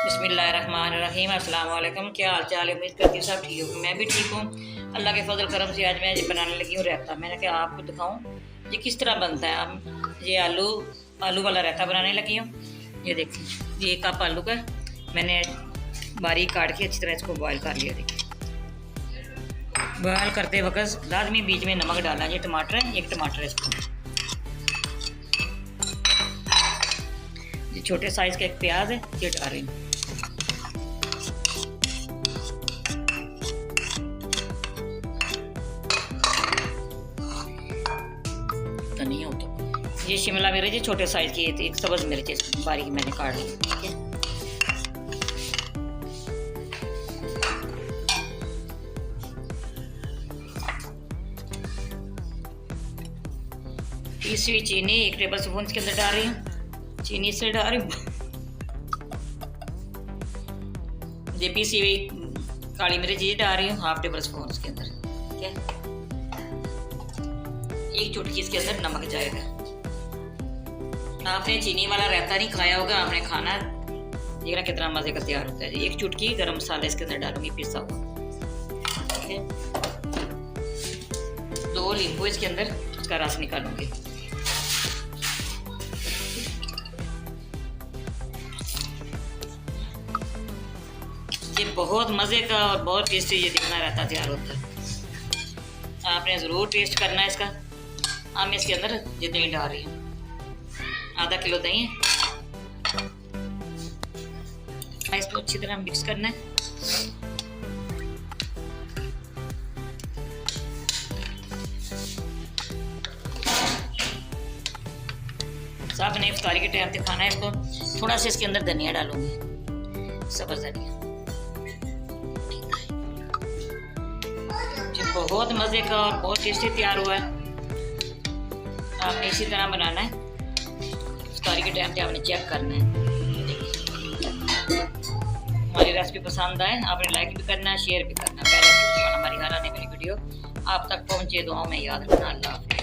बिस्मिल्लाहिर्रहमानिर्रहीम। अस्सलाम वालेकुम। क्या हाल चाल है? उम्मीद करती हूँ सब ठीक हो। मैं भी ठीक हूँ अल्लाह के फजल करम से। आज मैं ये बनाने लगी हूँ रायता। मैंने कहा आपको दिखाऊँ ये किस तरह बनता है। अब ये आलू वाला रायता बनाने लगी हूँ। ये देखिए, ये 1 कप आलू का मैंने बारीक काट के अच्छी तरह इसको बॉयल कर लिया। देखिए, बॉयल करते वक्त लाजमी बीच में नमक डालना। ये टमाटर है, 1 टमाटर है इसको। ये छोटे साइज़ का 1 प्याज है, ये डाल रही हूँ। धनिया हो तो ये शिमला मिर्च, ये छोटे साइज़ की, 1 सब्ज़ मिर्च बारीक मैंने काट ली। ठीक है, पीसी हुई चीनी 1 टेबल स्पून इसके अंदर डाल रही हूँ। चीनी से डाल रही हूँ। ये पीसी हुई काली मिर्च ये डाल रही हूँ 1/2 टेबल स्पून इसके अंदर। ठीक है, 1 चुटकी इसके अंदर नमक जाएगा। आपने चीनी वाला रायता नहीं खाया होगा, आपने खाना देखना कितना मजे का तैयार होता है। 1 चुटकी गरम मसाला इसके अंदर डालूंगी पिसा हुआ। ठीक है, 2 नींबू इसके अंदर उसका रस निकालूंगी। ये बहुत मज़े का और बहुत टेस्टी ये दिखना रायता तैयार होता है। आपने ज़रूर टेस्ट करना है इसका। अब मैं इसके अंदर ये दही डाल रही हूँ, आधा किलो दही है। इसको अच्छी तरह मिक्स करना है। साहब ने इफ्तारी के टाइम पे खाना है इसको। थोड़ा सा इसके अंदर धनिया डालूंगी, सब्ज़ धनिया। बहुत मज़े का और बहुत टेस्टी तैयार हुआ है। आपने इसी तरह बनाना है। इफ्तारी के टाइम पे आपने चेक करना है। हमारी रेसिपी पसंद आए आपने लाइक भी करना है, शेयर भी करना है। हमारी हर आने वाली वीडियो आप तक पहुँचे। दुआओं में याद रखना। अल्लाह हाफ़िज़।